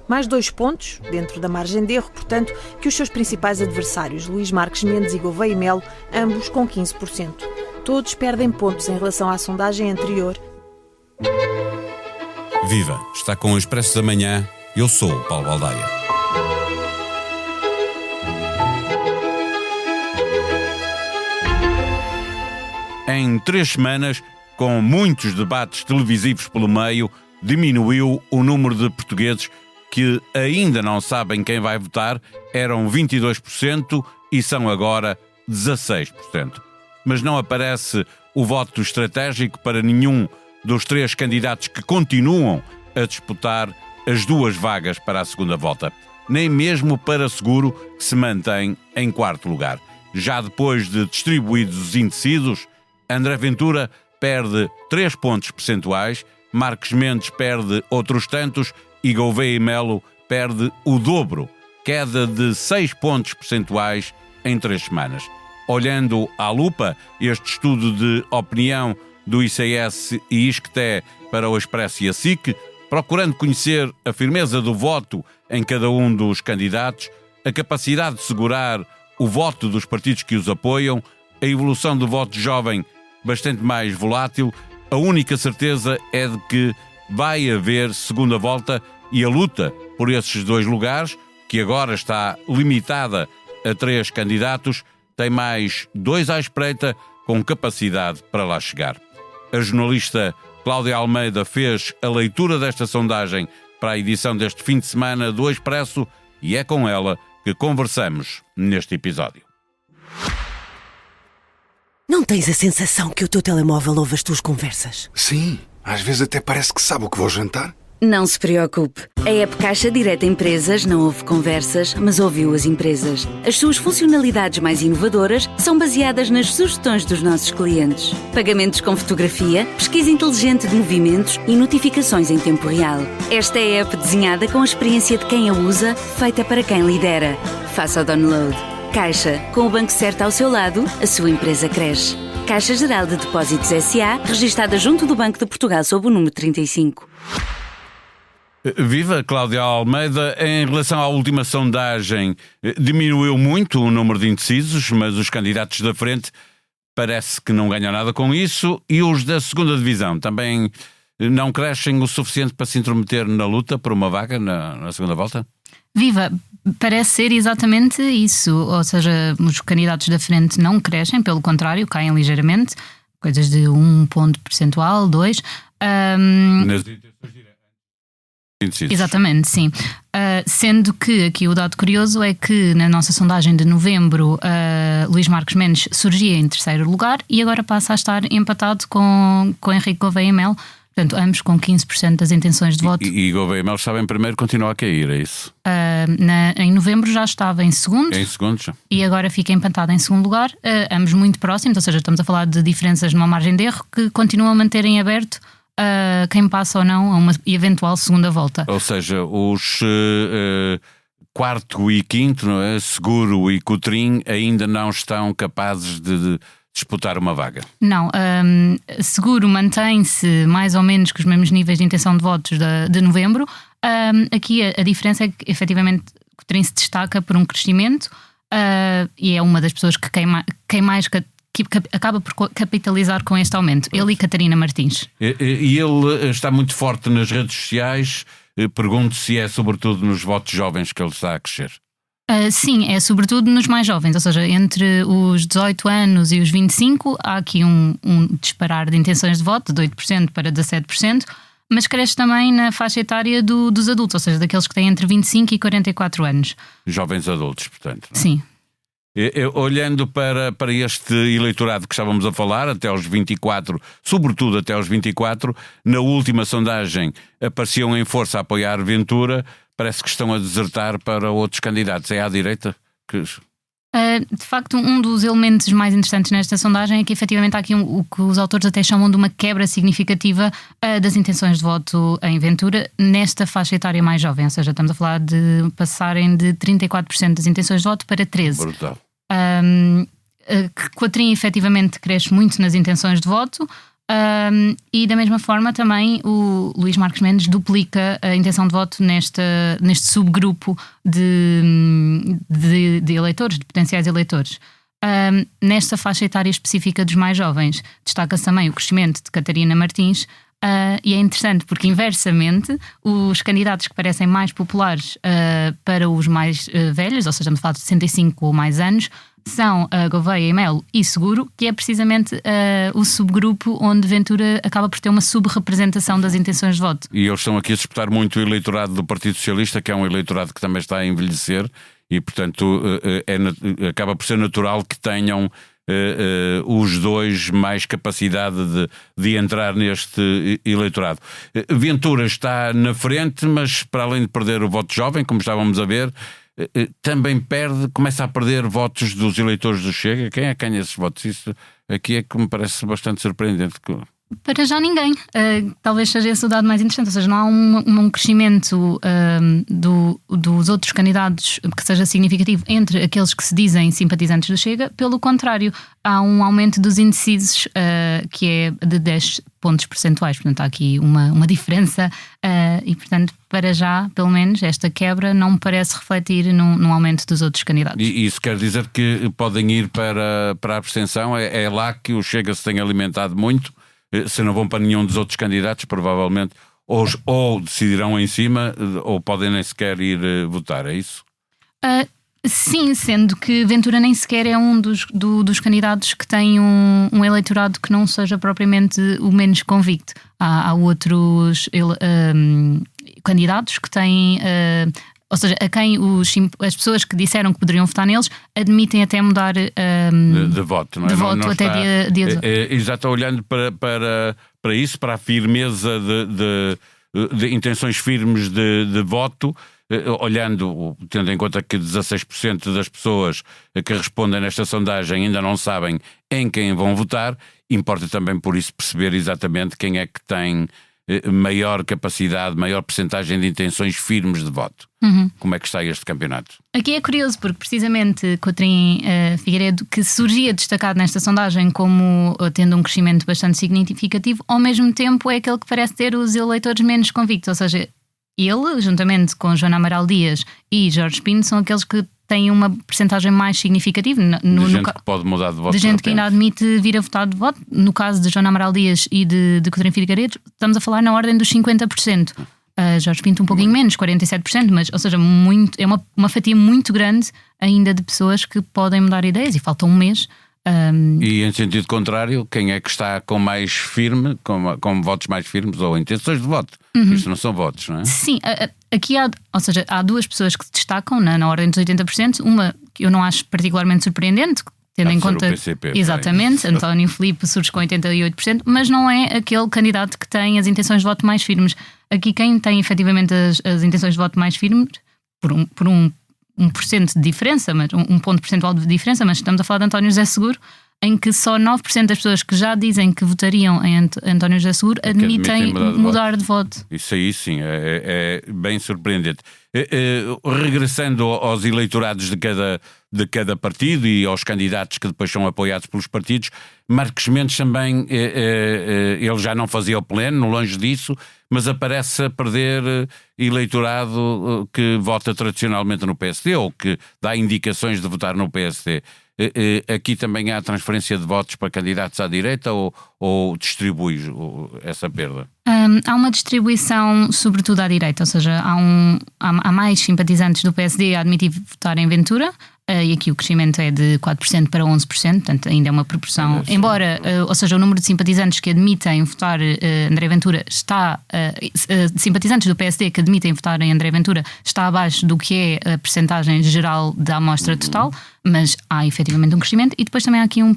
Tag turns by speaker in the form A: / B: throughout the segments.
A: Mais 2 pontos, dentro da margem de erro, portanto, que os seus principais adversários, Luís Marques Mendes e Gouveia e Melo, ambos com 15%. Todos perdem pontos em relação à sondagem anterior.
B: Viva! Está com o Expresso da Manhã. Eu sou o Paulo Baldaia. Em 3 semanas, com muitos debates televisivos pelo meio, diminuiu o número de portugueses que ainda não sabem quem vai votar. Eram 22% e são agora 16%. Mas não aparece o voto estratégico para nenhum dos 3 candidatos que continuam a disputar as 2 vagas para a segunda volta. Nem mesmo para Seguro, que se mantém em 4º lugar. Já depois de distribuídos os indecisos, André Ventura perde 3 pontos percentuais, Marques Mendes perde outros tantos e Gouveia e Melo perde o dobro, queda de 6 pontos percentuais em 3 semanas. Olhando à lupa este estudo de opinião do ICS e ISCTE para o Expresso e a SIC, procurando conhecer a firmeza do voto em cada um dos candidatos, a capacidade de segurar o voto dos partidos que os apoiam, a evolução do voto jovem bastante mais volátil, a única certeza é de que vai haver segunda volta e a luta por esses 2 lugares, que agora está limitada a 3 candidatos, tem mais 2 à espreita com capacidade para lá chegar. A jornalista Cláudia Almeida fez a leitura desta sondagem para a edição deste fim de semana do Expresso e é com ela que conversamos neste episódio.
C: Não tens a sensação que o teu telemóvel ouve as tuas conversas?
D: Sim, às vezes até parece que sabe o que vou jantar.
E: Não se preocupe. A app Caixa Direta Empresas não ouve conversas, mas ouviu as empresas. As suas funcionalidades mais inovadoras são baseadas nas sugestões dos nossos clientes. Pagamentos com fotografia, pesquisa inteligente de movimentos e notificações em tempo real. Esta é a app desenhada com a experiência de quem a usa, feita para quem lidera. Faça o download. Caixa, com o banco certo ao seu lado, a sua empresa cresce. Caixa Geral de Depósitos S.A., registada junto do Banco de Portugal sob o número 35.
B: Viva, Cláudia Almeida. Em relação à última sondagem, diminuiu muito o número de indecisos, mas os candidatos da frente parece que não ganham nada com isso, e os da segunda divisão também não crescem o suficiente para se intrometer na luta por uma vaga na segunda volta?
F: Viva, parece ser exatamente isso, ou seja, os candidatos da frente não crescem, pelo contrário, caem ligeiramente, coisas de 1 ponto percentual, 2.
B: Nas intenções diretas.
F: Exatamente, sim. Sendo que aqui o dado curioso é que na nossa sondagem de novembro, Luís Marques Mendes surgia em 3º lugar e agora passa a estar empatado com Henrique Gouveia e Melo. Portanto, ambos com 15% das intenções de voto.
B: E Gouveia e Melo estava em primeiro, continua a cair, é isso?
F: Em novembro já estava em segundo.
B: Em segundo já.
F: E agora fica empatado em segundo lugar, ambos muito próximos, ou seja, estamos a falar de diferenças numa margem de erro que continuam a manter em aberto quem passa ou não a uma eventual segunda volta.
B: Ou seja, os 4º e 5º, não é? Seguro e Cotrim ainda não estão capazes de disputar uma vaga.
F: Não, Seguro mantém-se mais ou menos com os mesmos níveis de intenção de votos de novembro. Aqui a diferença é que efetivamente Cotrim se destaca por um crescimento e é uma das pessoas que quem mais acaba por capitalizar com este aumento. Ele e Catarina Martins.
B: E ele está muito forte nas redes sociais. Pergunto se é sobretudo nos votos jovens que ele está a crescer.
F: Sim, é sobretudo nos mais jovens, ou seja, entre os 18 anos e os 25 há aqui um disparar de intenções de voto de 8% para 17%, mas cresce também na faixa etária dos adultos, ou seja, daqueles que têm entre 25 e 44 anos.
B: Jovens adultos, portanto. Não é?
F: Sim.
B: Olhando para este eleitorado que estávamos a falar, até aos 24, sobretudo até aos 24, na última sondagem apareciam em força a apoiar Ventura. Parece que estão a desertar para outros candidatos. É à direita que...
F: De facto, um dos elementos mais interessantes nesta sondagem é que efetivamente há aqui o que os autores até chamam de uma quebra significativa das intenções de voto em Ventura nesta faixa etária mais jovem. Ou seja, estamos a falar de passarem de 34% das intenções de voto para 13%.
B: Brutal.
F: Cotrim efetivamente cresce muito nas intenções de voto. E da mesma forma também o Luís Marques Mendes duplica a intenção de voto neste subgrupo de eleitores, de potenciais eleitores. Nesta faixa etária específica dos mais jovens, destaca-se também o crescimento de Catarina Martins. E é interessante porque, inversamente, os candidatos que parecem mais populares para os mais velhos, ou seja, estamos a falar de 65 ou mais anos, são Gouveia e Melo e Seguro, que é precisamente o subgrupo onde Ventura acaba por ter uma sub-representação das intenções de voto.
B: E eles estão aqui a disputar muito o eleitorado do Partido Socialista, que é um eleitorado que também está a envelhecer e, portanto, acaba por ser natural que tenham os dois mais capacidade de entrar neste eleitorado. Ventura está na frente, mas para além de perder o voto jovem, como estávamos a ver, também começa a perder votos dos eleitores do Chega. Quem é que ganha esses votos? Isso aqui é que me parece bastante surpreendente.
F: Para já ninguém. Talvez seja esse o dado mais interessante. Ou seja, não há um crescimento dos outros candidatos que seja significativo entre aqueles que se dizem simpatizantes do Chega. Pelo contrário, há um aumento dos indecisos que é de 10 pontos percentuais. Portanto, há aqui uma diferença e, portanto, para já, pelo menos, esta quebra não me parece refletir num aumento dos outros candidatos.
B: E isso quer dizer que podem ir para a abstenção? É lá que o Chega se tem alimentado muito? Se não vão para nenhum dos outros candidatos, provavelmente ou decidirão em cima ou podem nem sequer ir votar, é isso?
F: Sim, sendo que Ventura nem sequer é um dos candidatos que tem um eleitorado que não seja propriamente o menos convicto. Há outros candidatos que têm... ou seja, a quem as pessoas que disseram que poderiam votar neles admitem até mudar
B: de voto, não é?
F: De voto não até
B: está,
F: dia
B: já está olhando para isso, para a firmeza de intenções firmes de voto, tendo em conta que 16% das pessoas que respondem nesta sondagem ainda não sabem em quem vão votar. Importa também por isso perceber exatamente quem é que tem maior capacidade, maior percentagem de intenções firmes de voto. Como é que está este campeonato?
F: Aqui é curioso porque precisamente Coutrinho Figueiredo, que surgia destacado nesta sondagem como tendo um crescimento bastante significativo, ao mesmo tempo é aquele que parece ter os eleitores menos convictos, ou seja, ele, juntamente com Joana Amaral Dias e Jorge Pinto, são aqueles que têm uma percentagem mais significativa
B: de gente que pode mudar de voto.
F: De gente que ainda admite vir a votar de voto. No caso de Joana Amaral Dias e de Coutrinho Figueiredo, estamos a falar na ordem dos 50%. Jorge Pinto um pouquinho menos, 47%, mas, ou seja, é uma fatia muito grande ainda de pessoas que podem mudar ideias e falta um mês.
B: E em sentido contrário, quem é que está com mais firme, com votos mais firmes ou intenções de voto? Isto não são votos, não é?
F: Sim, aqui há duas pessoas que se destacam na ordem dos 80%, uma que eu não acho particularmente surpreendente, tendo em conta...
B: O PCP,
F: exatamente, António Filipe surge com 88%, mas não é aquele candidato que tem as intenções de voto mais firmes. Aqui quem tem efetivamente as intenções de voto mais firmes, por 1% de diferença, mas um ponto percentual de diferença, mas estamos a falar de António José Seguro, em que só 9% das pessoas que já dizem que votariam em António José Seguro admitem mudar de voto.
B: Isso aí sim, é bem surpreendente. Regressando aos eleitorados de cada partido e aos candidatos que depois são apoiados pelos partidos, Marques Mendes também, ele já não fazia o pleno, longe disso, mas aparece a perder eleitorado que vota tradicionalmente no PSD ou que dá indicações de votar no PSD. Aqui também há transferência de votos para candidatos à direita ou distribui essa perda?
F: Há uma distribuição sobretudo à direita, ou seja, há mais simpatizantes do PSD a admitir votar em Ventura, e aqui o crescimento é de 4% para 11%, portanto ainda é uma proporção, embora, ou seja, o número de simpatizantes que admitem votar André Ventura está, simpatizantes do PSD que admitem votar em André Ventura está abaixo do que é a percentagem geral da amostra total, mas há efetivamente um crescimento e depois também há aqui um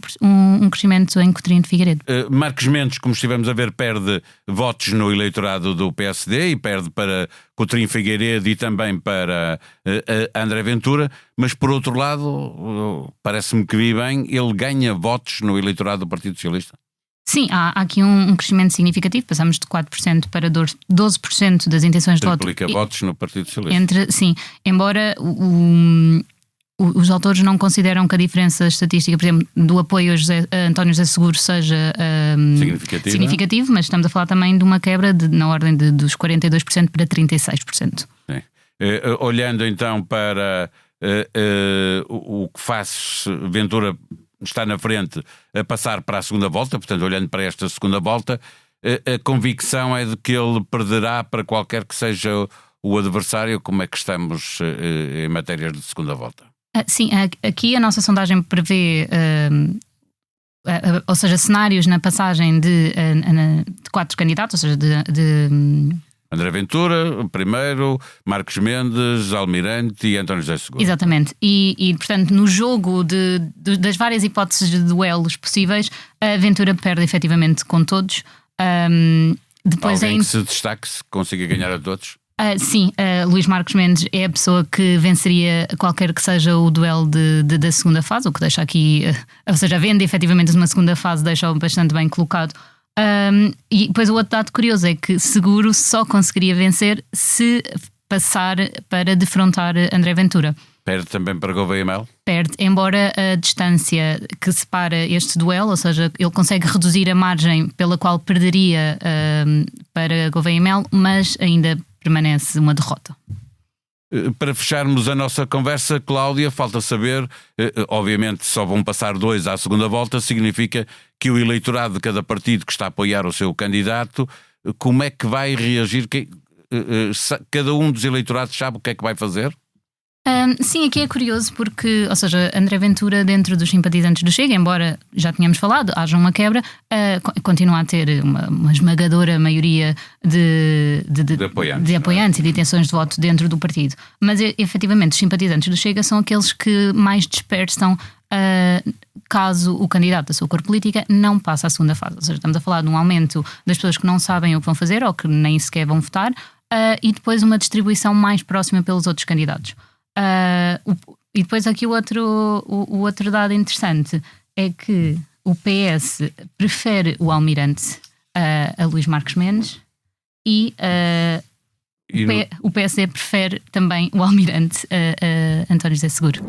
F: crescimento em Coutrinho de Figueiredo.
B: Marques Mendes, como estivemos a ver, perde votos no eleitorado do PSD e perde para Coutrinho Figueiredo e também para André Ventura, mas por outro lado, parece-me que vi bem, ele ganha votos no eleitorado do Partido Socialista.
F: Sim, há aqui um crescimento significativo, passamos de 4% para 12% das intenções de voto.
B: Triplica votos no Partido Socialista.
F: Sim, embora os autores não consideram que a diferença estatística, por exemplo, do apoio a António José Seguro seja significativo, mas estamos a falar também de uma quebra na ordem dos 42% para 36%.
B: Sim. Olhando então para o que faz Ventura está na frente a passar para a segunda volta, portanto, olhando para esta segunda volta, a convicção é de que ele perderá para qualquer que seja o adversário. Como é que estamos em matéria de segunda volta?
F: Sim, aqui a nossa sondagem prevê, ou seja, cenários na passagem de 4 candidatos, ou seja, de
B: André Ventura, primeiro, Marcos Mendes, Almirante e António José Seguro.
F: Exatamente. E portanto, no jogo das várias hipóteses de duelos possíveis, a Ventura perde efetivamente com todos. Depois
B: alguém que se destaque, se consiga ganhar a todos?
F: Sim, Luís Marcos Mendes é a pessoa que venceria qualquer que seja o duelo da segunda fase, o que deixa aqui, ou seja, a venda efetivamente de uma segunda fase deixa-o bastante bem colocado. E depois o outro dado curioso é que Seguro só conseguiria vencer se passar para defrontar André Ventura.
B: Perde também para Gouveia e Melo?
F: Perde, embora a distância que separa este duelo, ou seja, ele consegue reduzir a margem pela qual perderia para Gouveia e Melo, mas ainda permanece uma derrota.
B: Para fecharmos a nossa conversa, Cláudia, falta saber, obviamente só vão passar 2 à segunda volta, significa que o eleitorado de cada partido que está a apoiar o seu candidato, como é que vai reagir? Cada um dos eleitorados sabe o que é que vai fazer?
F: Sim, aqui é curioso porque, ou seja, André Ventura, dentro dos simpatizantes do Chega, embora já tínhamos falado, haja uma quebra, continua a ter uma esmagadora maioria de apoiantes e de intenções de voto dentro do partido. Mas, efetivamente, os simpatizantes do Chega são aqueles que mais dispersam caso o candidato da sua cor política não passe à segunda fase. Ou seja, estamos a falar de um aumento das pessoas que não sabem o que vão fazer ou que nem sequer vão votar, e depois uma distribuição mais próxima pelos outros candidatos. E depois aqui o outro dado interessante é que o PS prefere o Almirante a Luís Marcos Mendes e o PSD prefere também o Almirante a António José Seguro.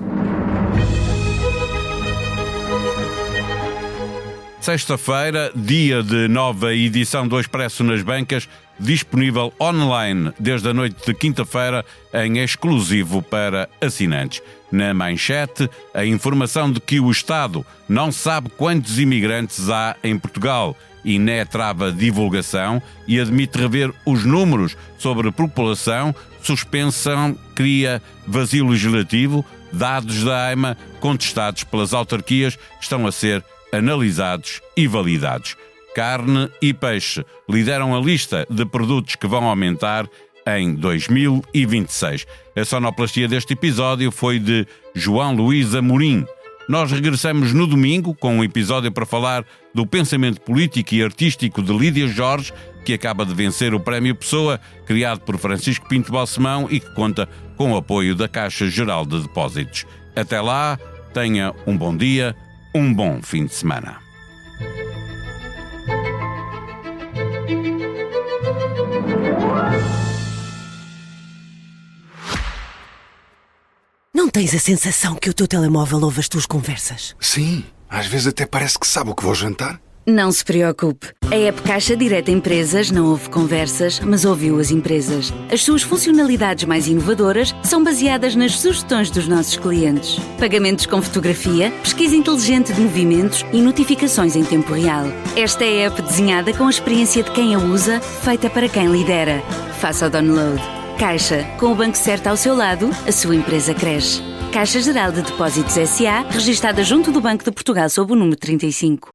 B: Sexta-feira, dia de nova edição do Expresso nas Bancas, disponível online desde a noite de quinta-feira em exclusivo para assinantes. Na manchete, a informação de que o Estado não sabe quantos imigrantes há em Portugal. INE trava divulgação e admite rever os números sobre população. Suspensão cria vazio legislativo. Dados da AIMA contestados pelas autarquias estão a ser analisados e validados. Carne e peixe lideram a lista de produtos que vão aumentar em 2026. A sonoplastia deste episódio foi de João Luís Amorim. Nós regressamos no domingo com um episódio para falar do pensamento político e artístico de Lídia Jorge, que acaba de vencer o Prémio Pessoa, criado por Francisco Pinto Balsemão e que conta com o apoio da Caixa Geral de Depósitos. Até lá, tenha um bom dia, um bom fim de semana.
C: Não tens a sensação que o teu telemóvel ouve as tuas conversas?
D: Sim, às vezes até parece que sabe o que vou jantar.
E: Não se preocupe. A app Caixa Direta Empresas não ouve conversas, mas ouviu as empresas. As suas funcionalidades mais inovadoras são baseadas nas sugestões dos nossos clientes. Pagamentos com fotografia, pesquisa inteligente de movimentos e notificações em tempo real. Esta é a app desenhada com a experiência de quem a usa, feita para quem lidera. Faça o download. Caixa, com o banco certo ao seu lado, a sua empresa cresce. Caixa Geral de Depósitos S.A., registada junto do Banco de Portugal sob o número 35.